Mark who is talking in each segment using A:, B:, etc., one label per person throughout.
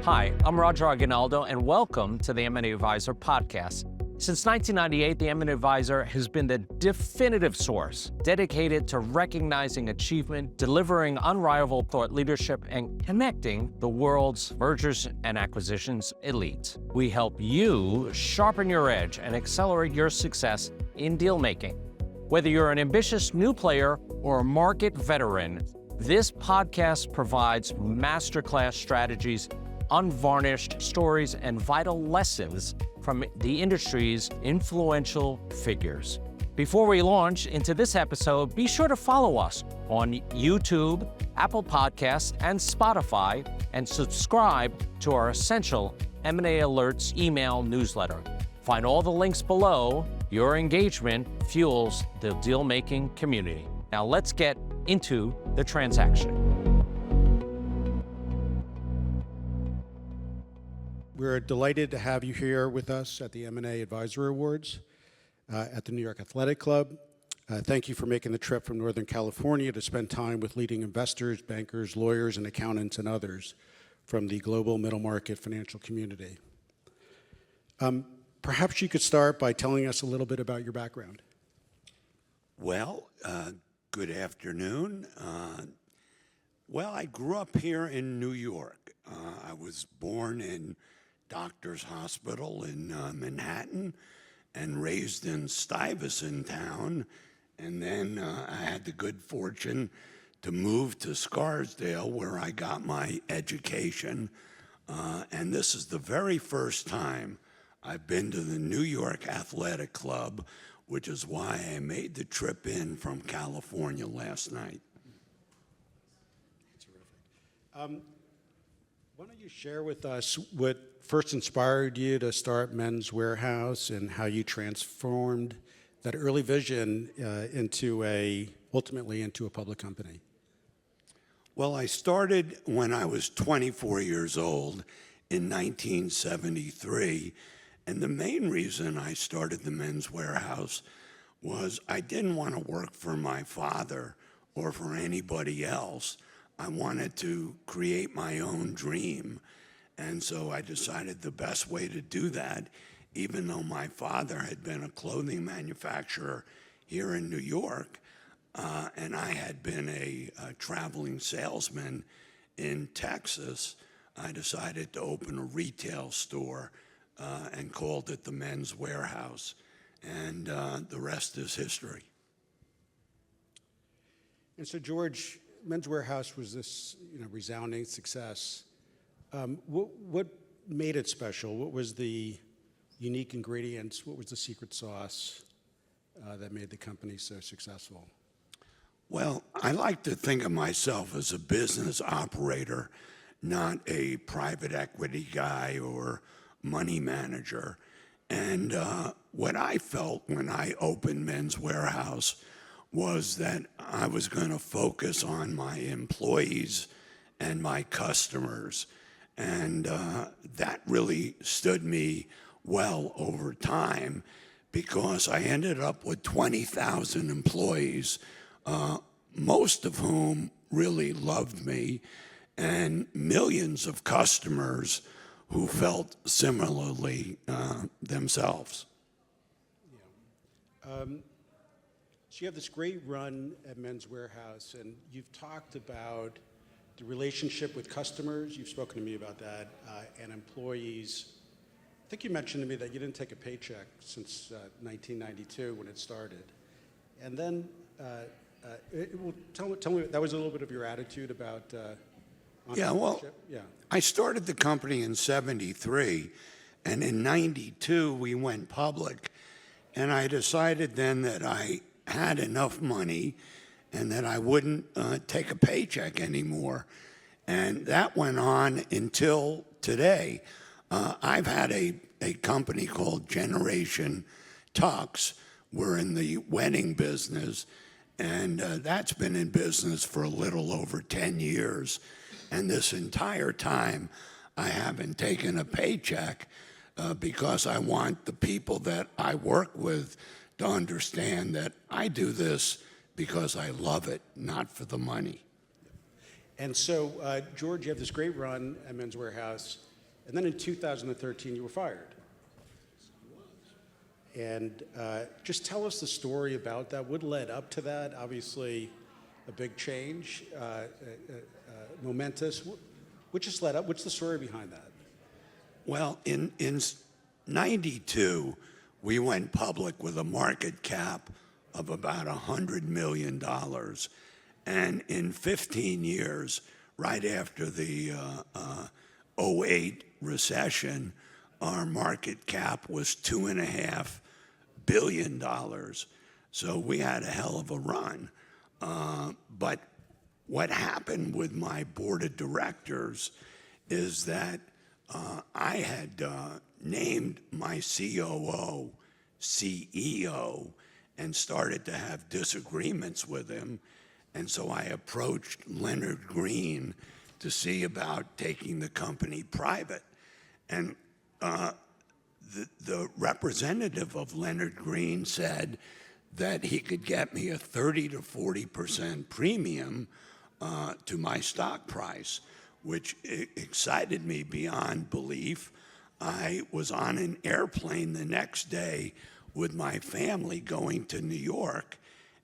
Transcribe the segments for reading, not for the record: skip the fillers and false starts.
A: Hi, I'm Roger Aguinaldo, and welcome to the M&A Advisor podcast. Since 1998, the M&A Advisor has been the definitive source dedicated to recognizing achievement, delivering unrivaled thought leadership, and connecting the world's mergers and acquisitions elite. We help you sharpen your edge and accelerate your success in deal making. Whether you're an ambitious new player or a market veteran, this podcast provides masterclass strategies, unvarnished stories, and vital lessons from the industry's influential figures. Before we launch into this episode, be sure to follow us on YouTube, Apple Podcasts, and Spotify, and subscribe to our essential M&A Alerts email newsletter. Find all the links below. Your engagement fuels the deal-making community. Now let's get into the transaction.
B: We're delighted to have you here with us at the M&A Advisor Awards at the New York Athletic Club. Thank you for making the trip from Northern California to spend time with leading investors, bankers, lawyers, and accountants, and others from the global middle market financial community. Perhaps you could start by telling us a little bit about your background.
C: Well, good afternoon. I grew up here in New York. I was born in Doctors Hospital in Manhattan and raised in Stuyvesant Town. And then I had the good fortune to move to Scarsdale, where I got my education. And this is the very first time I've been to the New York Athletic Club, which is why I made the trip in from California last night.
B: Terrific. Why don't you share with us what first inspired you to start Men's Warehouse and how you transformed that early vision ultimately into a public company?
C: Well, I started when I was 24 years old in 1973. And the main reason I started the Men's Warehouse was I didn't want to work for my father or for anybody else. I wanted to create my own dream. And so I decided the best way to do that, even though my father had been a clothing manufacturer here in New York, and I had been a traveling salesman in Texas, I decided to open a retail store and called it the Men's Warehouse. And the rest is history.
B: And so, George, Men's Warehouse was this resounding success. What made it special? What was the unique ingredients? What was the secret sauce that made the company so successful?
C: Well, I like to think of myself as a business operator, not a private equity guy or money manager. And what I felt when I opened Men's Warehouse was that I was going to focus on my employees and my customers. And that really stood me well over time because I ended up with 20,000 employees, most of whom really loved me, and millions of customers who felt similarly themselves.
B: Yeah. So you have this great run at Men's Warehouse, and you've talked about the relationship with customers. You've spoken to me about that, and employees. I think you mentioned to me that you didn't take a paycheck since 1992 when it started. And then, tell me, that was a little bit of your attitude about entrepreneurship? Yeah.
C: I started the company in 73, and in 92 we went public. And I decided then that I had enough money and that I wouldn't take a paycheck anymore. And that went on until today. I've had a company called Generation Tux. We're in the wedding business, and that's been in business for a little over 10 years. And this entire time, I haven't taken a paycheck because I want the people that I work with to understand that I do this because I love it, not for the money.
B: And so, George, you have this great run at Men's Warehouse. And then in 2013, you were fired. And just tell us the story about that. What led up to that? Obviously, a big change, momentous. What just led up? What's the story behind that?
C: Well, in '92, we went public with a market cap of about $100 million. And in 15 years, right after the '08 recession, our market cap was $2.5 billion. So we had a hell of a run. But what happened with my board of directors is that I had named my COO CEO and started to have disagreements with him. And so I approached Leonard Green to see about taking the company private. And the representative of Leonard Green said that he could get me a 30 to 40% premium to my stock price, which excited me beyond belief. I was on an airplane the next day with my family going to New York,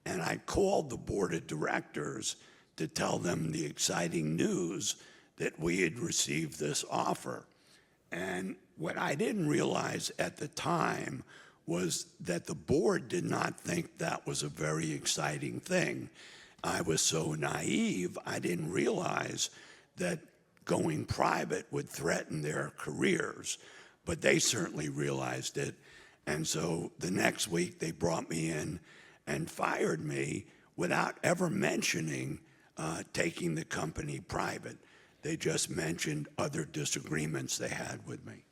C: and I called the board of directors to tell them the exciting news that we had received this offer. And what I didn't realize at the time was that the board did not think that was a very exciting thing. I was so naive, I didn't realize that going private would threaten their careers, but they certainly realized it. And so the next week they brought me in and fired me without ever mentioning taking the company private. They just mentioned other disagreements they had with me.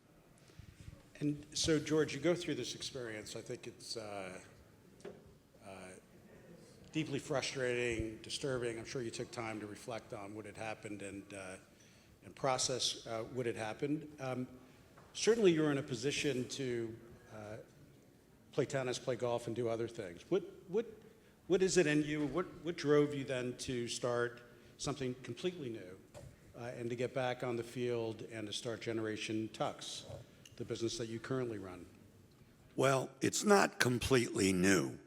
B: And so, George, you go through this experience. I think it's deeply frustrating, disturbing. I'm sure you took time to reflect on what had happened and process what had happened. Certainly, you're in a position to play tennis, play golf, and do other things. What is it in you? What drove you then to start something completely new and to get back on the field and to start Generation Tux, the business that you currently run?
C: Well, it's not completely new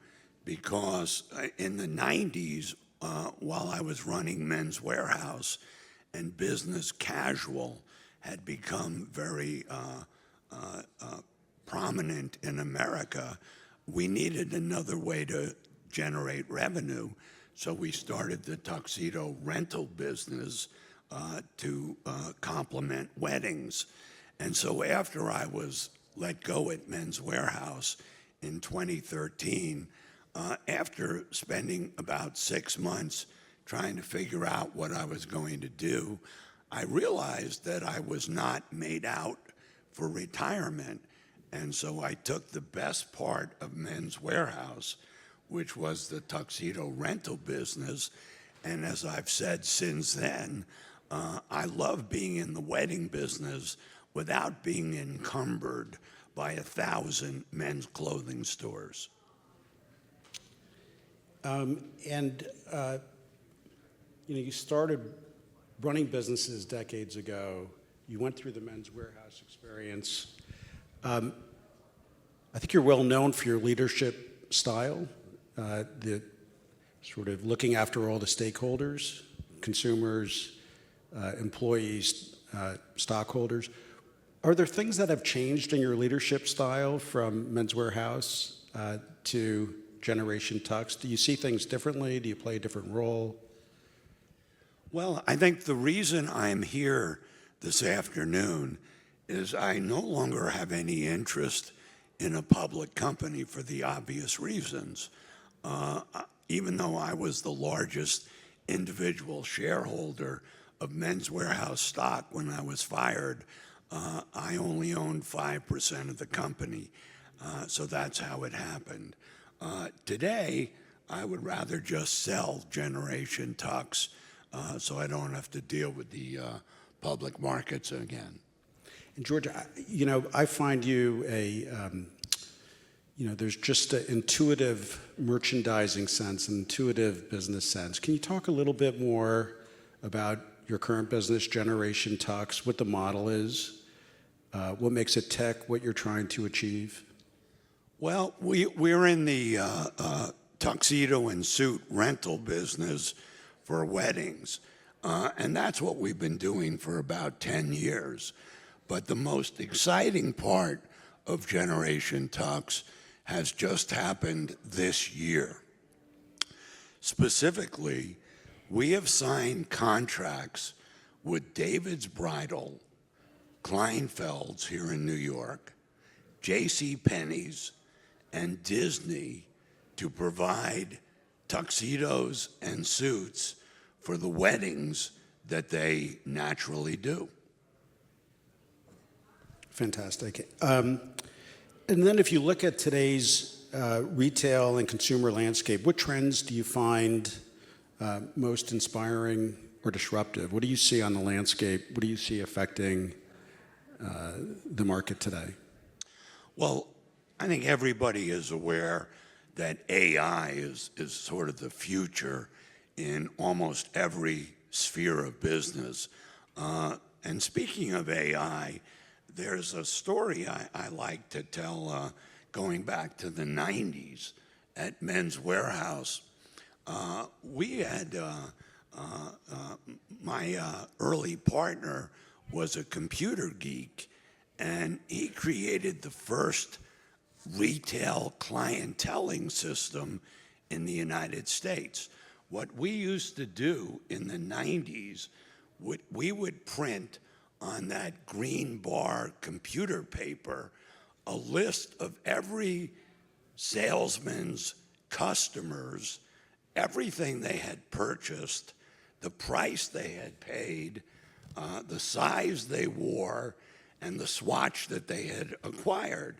C: because in the 90s, while I was running Men's Warehouse and business casual had become very prominent in America, we needed another way to generate revenue. So we started the tuxedo rental business to complement weddings. And so after I was let go at Men's Warehouse in 2013, after spending about 6 months trying to figure out what I was going to do, I realized that I was not made out for retirement. And so I took the best part of Men's Warehouse, which was the tuxedo rental business. And as I've said since then, I love being in the wedding business without being encumbered by 1,000 men's clothing stores.
B: You started running businesses decades ago. You went through the Men's Warehouse experience. I think you're well known for your leadership style, the sort of looking after all the stakeholders, consumers, employees, stockholders. Are there things that have changed in your leadership style from Men's Warehouse to Generation Tux? Do you see things differently? Do you play a different role?
C: Well, I think the reason I'm here this afternoon is I no longer have any interest in a public company for the obvious reasons. Even though I was the largest individual shareholder of Men's Warehouse stock when I was fired, I only owned 5% of the company. So that's how it happened. Today, I would rather just sell Generation Tux so I don't have to deal with the public markets again.
B: And George, I find you there's just an intuitive merchandising sense, an intuitive business sense. Can you talk a little bit more about your current business, Generation Tux, what the model is, what makes it tech, what you're trying to achieve?
C: Well, we're in the tuxedo and suit rental business for weddings. And that's what we've been doing for about 10 years. But the most exciting part of Generation Tux has just happened this year. Specifically, we have signed contracts with David's Bridal, Kleinfeld's here in New York, J.C. Penney's, and Disney to provide tuxedos and suits for the weddings that they naturally do.
B: Fantastic. And then if you look at today's retail and consumer landscape, what trends do you find most inspiring or disruptive? What do you see on the landscape? What do you see affecting the market today?
C: Well, I think everybody is aware that AI is sort of the future in almost every sphere of business. And speaking of AI, there's a story I like to tell going back to the 90s at Men's Warehouse. We had, my early partner was a computer geek, and he created the first retail clienteling system in the United States. What we used to do in the 90s, we would print on that green bar computer paper a list of every salesman's customers, everything they had purchased, the price they had paid, the size they wore, and the swatch that they had acquired.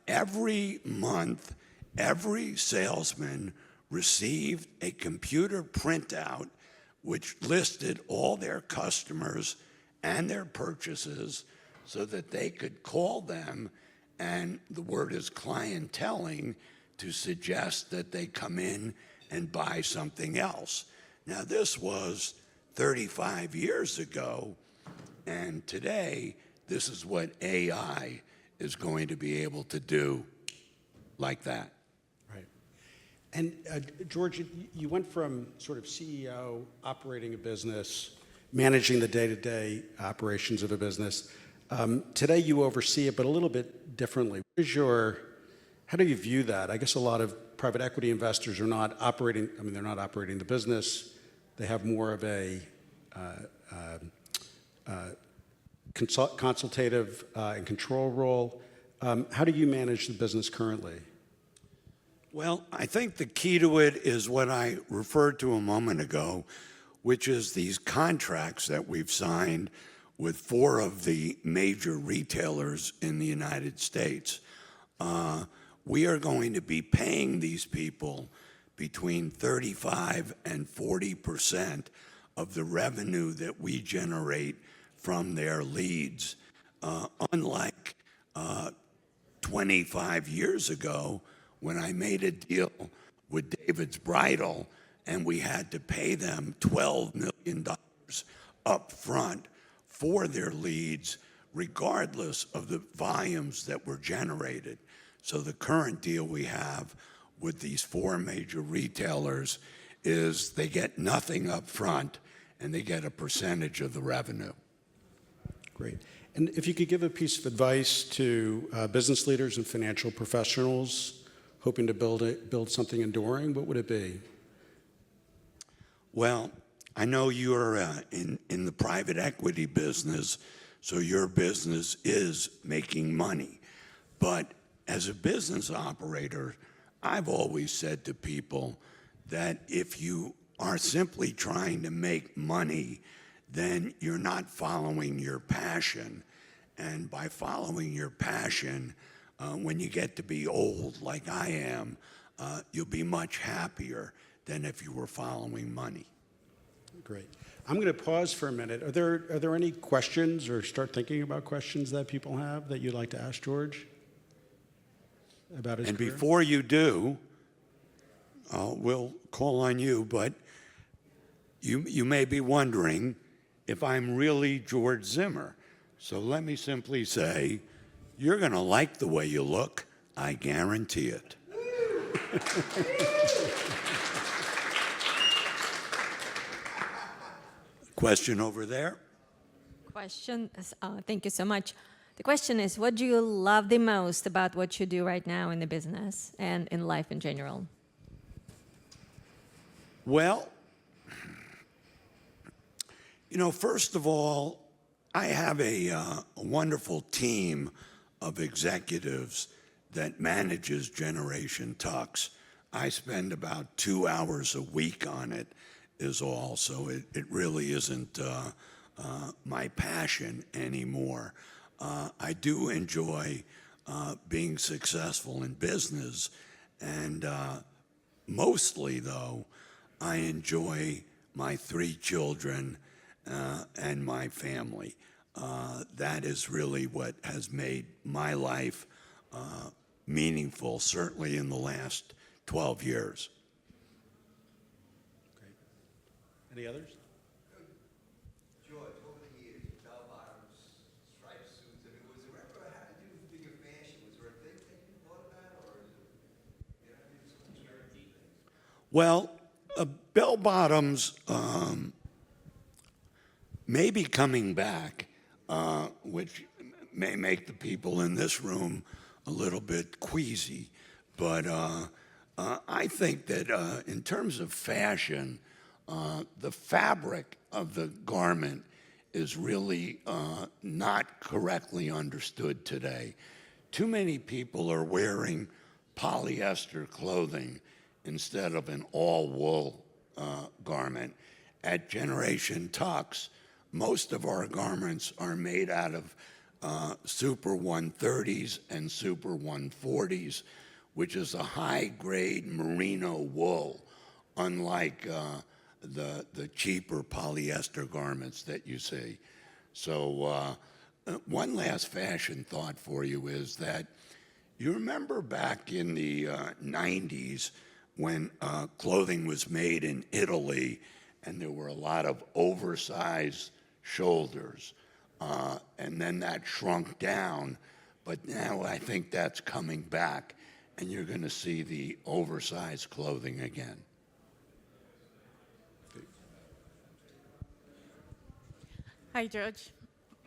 C: Every month, every salesman received a computer printout which listed all their customers and their purchases so that they could call them, and the word is clienteling, to suggest that they come in and buy something else. Now, this was 35 years ago, and today, this is what AI is going to be able to do like that.
B: Right. And George, you went from sort of CEO, operating a business, managing the day-to-day operations of a business. Today you oversee it, but a little bit differently. How do you view that? I guess a lot of private equity investors are not operating, they're not operating the business. They have more of a consultative and control role. How do you manage the business currently?
C: Well, I think the key to it is what I referred to a moment ago, which is these contracts that we've signed with 4 of the major retailers in the United States. We are going to be paying these people between 35 and 40% of the revenue that we generate from their leads. Unlike 25 years ago, when I made a deal with David's Bridal and we had to pay them $12 million up front for their leads, regardless of the volumes that were generated. So the current deal we have with these 4 major retailers is they get nothing up front and they get a percentage of the revenue.
B: Great. And if you could give a piece of advice to business leaders and financial professionals hoping to build something enduring, what would it be?
C: Well, I know you're in the private equity business, so your business is making money. But as a business operator, I've always said to people that if you are simply trying to make money, then you're not following your passion. And by following your passion, when you get to be old, like I am, you'll be much happier than if you were following money.
B: Great. I'm going to pause for a minute. Are there any questions, or start thinking about questions that people have that you'd like to ask George about his career?
C: Before you do, we'll call on you, but you may be wondering if I'm really George Zimmer. So let me simply say, you're going to like the way you look. I guarantee it. Question over there?
D: Question, thank you so much. The question is, what do you love the most about what you do right now in the business and in life in general?
C: Well, first of all, I have a wonderful team of executives that manages Generation Tux. I spend about 2 hours a week on it is all, so it really isn't my passion anymore. I do enjoy being successful in business, and mostly, though, I enjoy my 3 children and my family. That is really what has made my life meaningful, certainly in the last 12 years.
B: Great. Any others?
E: George, over the years, bell-bottoms, striped suits, I mean, was there ever, how did you figure fashion? Was there a thing that you thought about, or is it, some charity things?
C: Well, bell-bottoms may be coming back, which may make the people in this room a little bit queasy. But I think that in terms of fashion, the fabric of the garment is really not correctly understood today. Too many people are wearing polyester clothing instead of an all-wool garment. At Generation Tux, most of our garments are made out of Super 130s and Super 140s, which is a high-grade merino wool, unlike the cheaper polyester garments that you see. So one last fashion thought for you is that you remember back in the 90s when clothing was made in Italy and there were a lot of oversized shoulders, and then that shrunk down, but now I think that's coming back, and you're going to see the oversized clothing again.
F: Hi, George.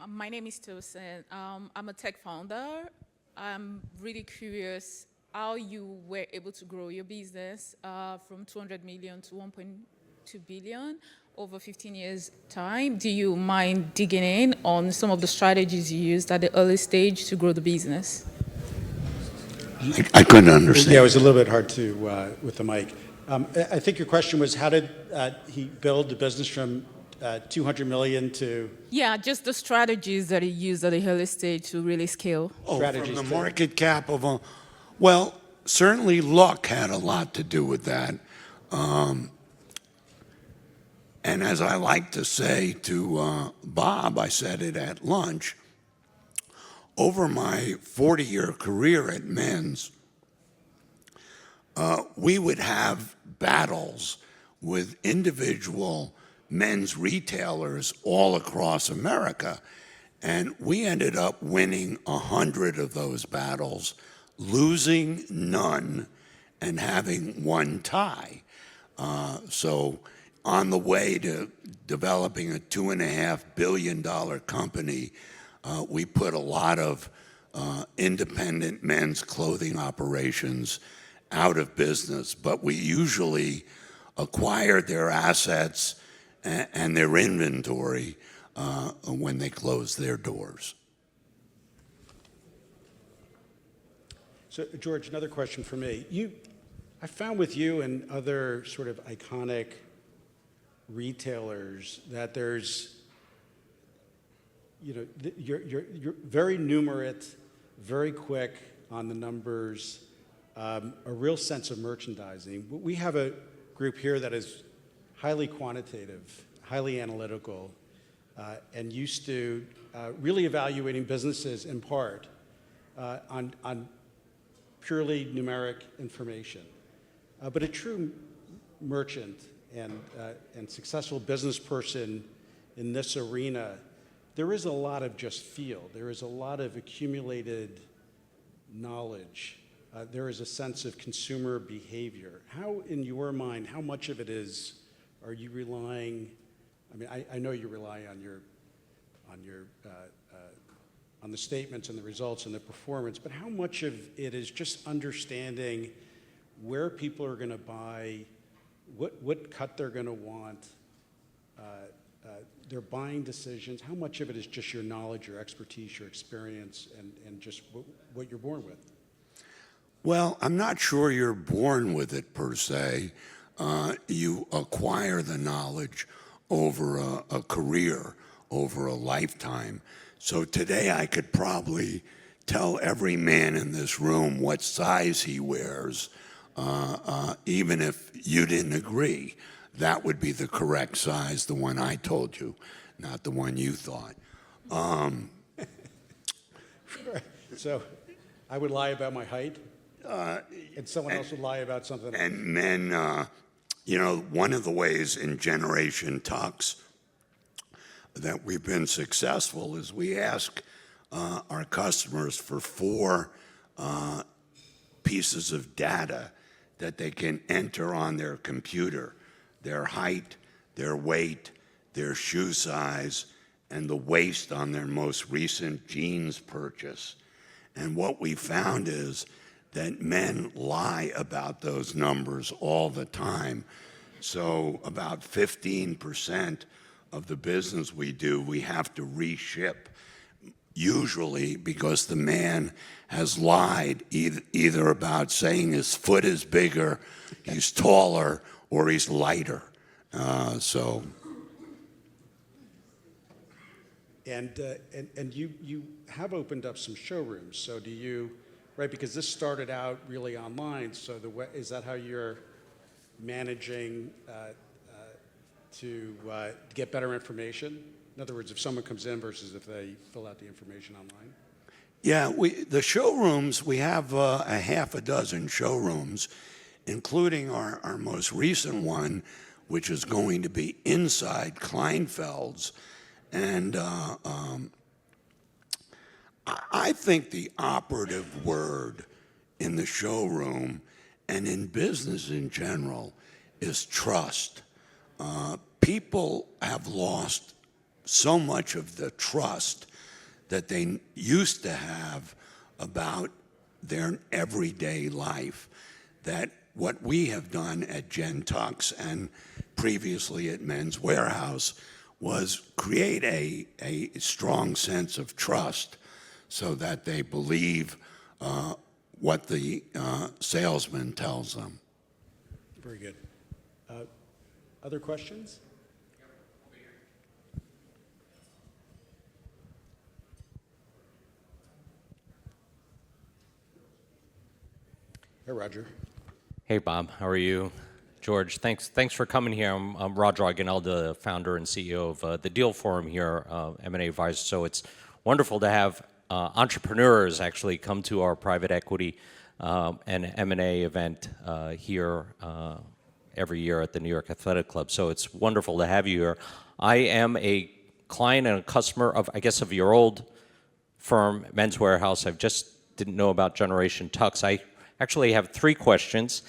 F: My name is Tosin. I'm a tech founder. I'm really curious how you were able to grow your business from 200 million to 1.2 billion over 15 years' time. Do you mind digging in on some of the strategies you used at the early stage to grow the business?
C: I couldn't understand.
B: Yeah, it was a little bit hard to with the mic. I think your question was, how did he build the business from 200 million to?
F: Yeah, just the strategies that he used at the early stage to really scale.
B: Strategies
C: From the
B: to-
C: market cap of a, well, certainly luck had a lot to do with that. And as I like to say to Bob, I said it at lunch, over my 40-year career at Men's, we would have battles with individual men's retailers all across America. And we ended up winning 100 of those battles, losing none, and having one tie. So on the way to developing a $2.5 billion company, we put a lot of independent men's clothing operations out of business, but we usually acquired their assets and their inventory when they closed their doors.
B: So, George, another question for me. I found with you and other sort of iconic retailers that there's, you're very numerate, very quick on the numbers, a real sense of merchandising. We have a group here that is highly quantitative, highly analytical, and used to really evaluating businesses in part on purely numeric information. But a true merchant and successful business person in this arena there is a lot of just feel. There is a lot of accumulated knowledge. There is a sense of consumer behavior. How, in your mind, how much of it are you relying? I mean, I know you rely on the statements and the results and the performance, but how much of it is just understanding where people are going to buy, what cut they're going to want, their buying decisions? How much of it is just your knowledge, your expertise, your experience, and just what you're born with?
C: Well, I'm not sure you're born with it per se. You acquire the knowledge over a career, over a lifetime. So today I could probably tell every man in this room what size he wears, even if you didn't agree. That would be the correct size, the one I told you, not the one you thought.
B: Sure. So I would lie about my height, and someone else would lie about something else.
C: And men, you know, one of the ways in Generation Tux that we've been successful is we ask our customers for 4 pieces of data that they can enter on their computer: their height, their weight, their shoe size, and the waist on their most recent jeans purchase. And what we found is that men lie about those numbers all the time. So about 15% of the business we do, we have to reship, usually because the man has lied either about saying his foot is bigger, he's taller, or he's lighter.
B: And you have opened up some showrooms. So do you, right? Because this started out really online. So is that how you're managing to get better information? In other words, if someone comes in versus if they fill out the information online?
C: Yeah, the showrooms, we have a half a dozen showrooms, including our most recent one, which is going to be inside Kleinfeld's. And I think the operative word in the showroom and in business in general is trust. People have lost so much of the trust that they used to have about their everyday life, that what we have done at Gen Tux and previously at Men's Warehouse was create a strong sense of trust so that they believe what the salesman tells them.
B: Very good. Other questions? Hey, Roger.
A: Hey, Bob. How are you? George, thanks for coming here. I'm Roger Aguinaldo, the founder and CEO of the Deal Forum here, M&A Advisor. So it's wonderful to have entrepreneurs actually come to our private equity and M&A event here every year at the New York Athletic Club. So it's wonderful to have you here. I am a client and a customer of, I guess, of your old firm, Men's Warehouse. I just didn't know about Generation Tux. I actually have 3 questions.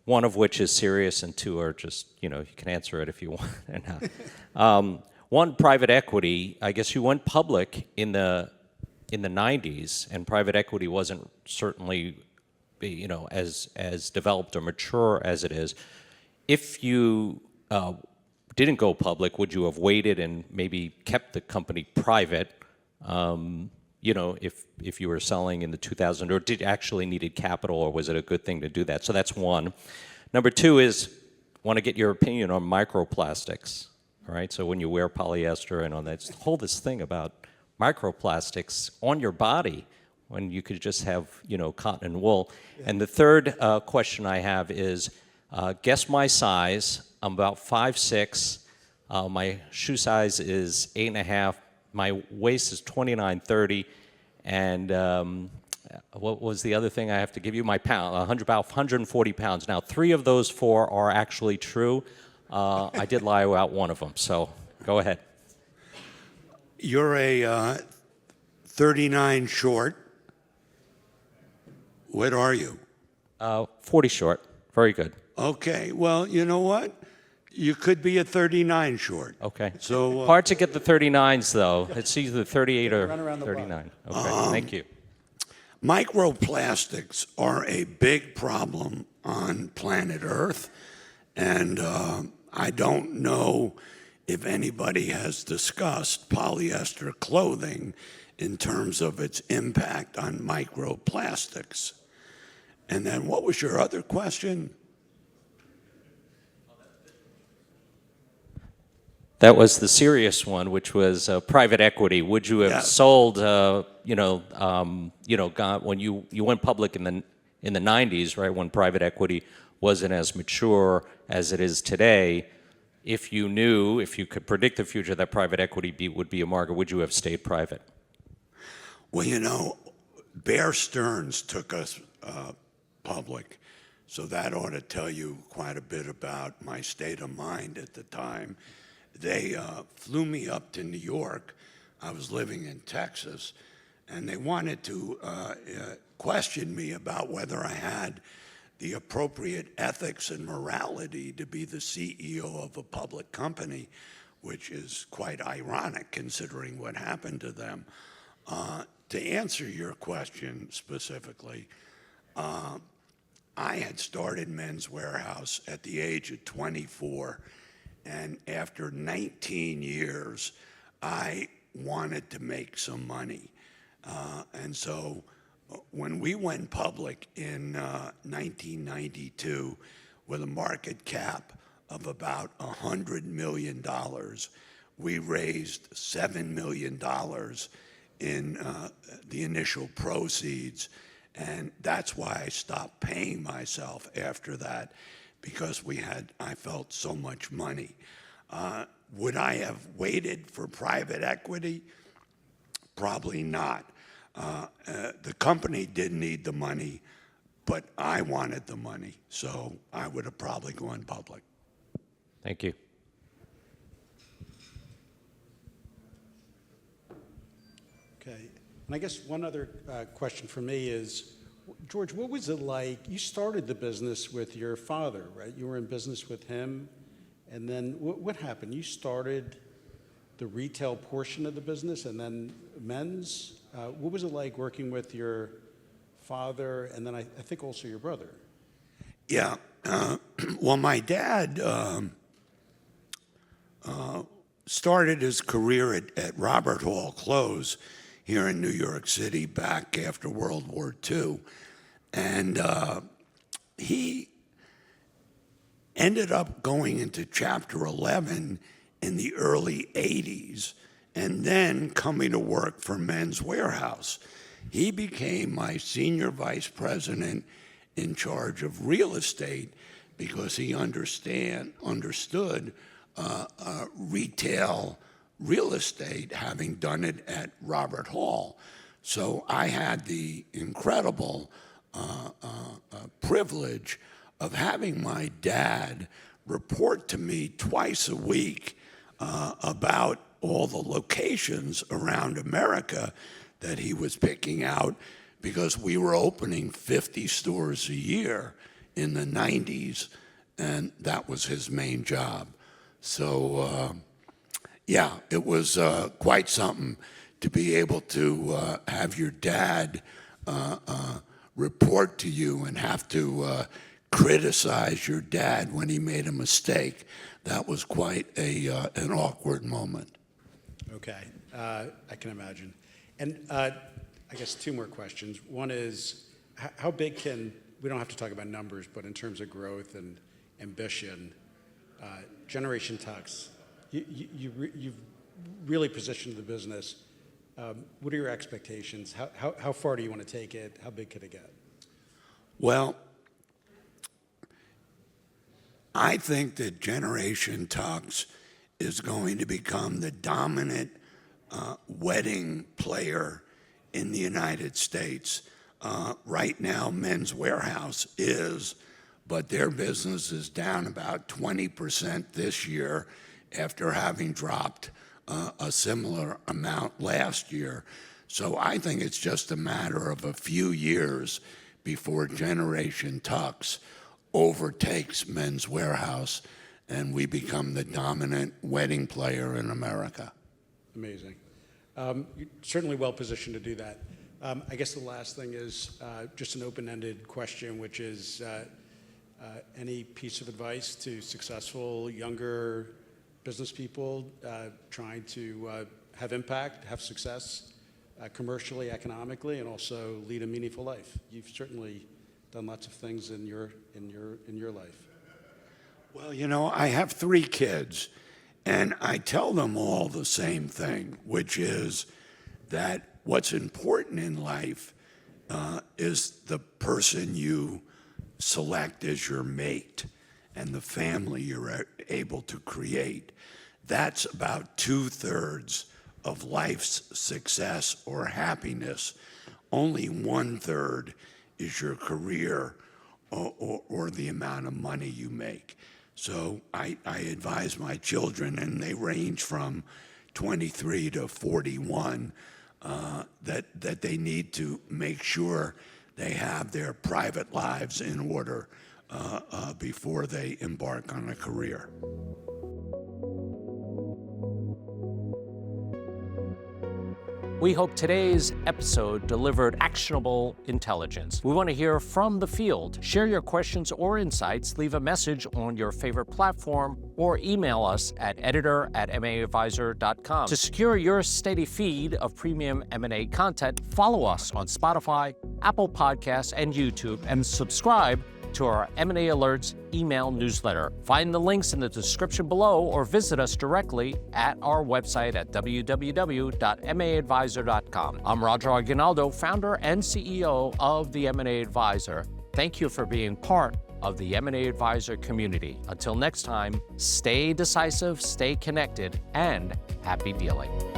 A: One of which is serious, and 2 are just, you can answer it if you want. One, private equity. I guess you went public in the 90s, and private equity wasn't certainly, as developed or mature as it is. If you didn't go public, would you have waited and maybe kept the company private? If you were selling in the 2000s, or did actually needed capital, or was it a good thing to do that? So that's one. Number 2 is, want to get your opinion on microplastics, all right? So when you wear polyester and on that, this thing about microplastics on your body when you could just have, cotton and wool. Yeah. And the third question I have is, guess my size. I'm about 5'6". My shoe size is 8.5. My waist is 29-30, and what was the other thing I have to give you? My pound, about 140 pounds. Now, 3 of those 4 are actually true. I did lie about one of them, so go ahead.
C: You're a 39 short. What are you?
A: 40 short. Very good.
C: Okay, well, you know what? You could be a 39 short.
A: Okay.
C: So
A: Hard to get the 39s, though. It's either 38 or
B: Run around the block.
A: 39. Okay, thank you.
C: microplastics are a big problem on planet Earth, and I don't know if anybody has discussed polyester clothing in terms of its impact on microplastics. And then what was your other question?
A: That was the serious one, which was private equity. Would you have
C: Yes.
A: sold, when you went public in the 90s, right, when private equity wasn't as mature as it is today? If you could predict the future that private equity would be a market, would you have stayed private?
C: Well, Bear Stearns took us public, so that ought to tell you quite a bit about my state of mind at the time. They flew me up to New York. I was living in Texas, and they wanted to question me about whether I had the appropriate ethics and morality to be the CEO of a public company, which is quite ironic considering what happened to them. To answer your question specifically, I had started Men's Warehouse at the age of 24, and after 19 years, I wanted to make some money. And so when we went public in 1992 with a market cap of about $100 million, we raised $7 million in the initial proceeds. And that's why I stopped paying myself after that, because I felt so much money. Would I have waited for private equity? Probably not. The company didn't need the money, but I wanted the money, so I would have probably gone public.
A: Thank you.
B: Okay. And I guess one other question for me is, George, what was it like? You started the business with your father, right? You were in business with him. And then what happened? You started the retail portion of the business and then men's. What was it like working with your father and then I think also your brother?
C: Yeah. Well, my dad started his career at Robert Hall Clothes here in New York City back after World War II. And he ended up going into Chapter 11 in the early 80s and then coming to work for Men's Warehouse. He became my senior vice president in charge of real estate because he understood retail real estate, having done it at Robert Hall. So I had the incredible privilege of having my dad report to me twice a week about all the locations around America that he was picking out, because we were opening 50 stores a year in the 90s, and that was his main job. So, yeah, it was quite something to be able to have your dad report to you and have to criticize your dad when he made a mistake. That was quite an awkward moment.
B: Okay, I can imagine. And I guess two more questions. One is, how big we don't have to talk about numbers, but in terms of growth and ambition, Generation Tux, you've really positioned the business. What are your expectations? How far do you want to take it? How big could it get?
C: Well, I think that Generation Tux is going to become the dominant wedding player in the United States. Right now, Men's Warehouse is, but their business is down about 20% this year after having dropped a similar amount last year. So I think it's just a matter of a few years before Generation Tux overtakes Men's Warehouse and we become the dominant wedding player in America.
B: Amazing. You're certainly well positioned to do that. I guess the last thing is just an open-ended question, which is any piece of advice to successful younger business people trying to have impact, have success commercially, economically, and also lead a meaningful life? You've certainly done lots of things in your life.
C: Well, you know, I have 3 kids, and I tell them all the same thing, which is that what's important in life is the person you select as your mate and the family you're able to create. That's about 2/3 of life's success or happiness. Only 1/3 is your career or the amount of money you make. So I advise my children, and they range from 23 to 41, that they need to make sure they have their private lives in order before they embark on a career.
A: We hope today's episode delivered actionable intelligence. We want to hear from the field. Share your questions or insights, leave a message on your favorite platform, or email us at editor@maadvisor.com. To secure your steady feed of premium M&A content, follow us on Spotify, Apple Podcasts, and YouTube, and subscribe to our M&A Alerts email newsletter. Find the links in the description below or visit us directly at our website at www.maadvisor.com. I'm Roger Aguinaldo, founder and CEO of the M&A Advisor. Thank you for being part of the M&A Advisor community. Until next time, stay decisive, stay connected, and happy dealing.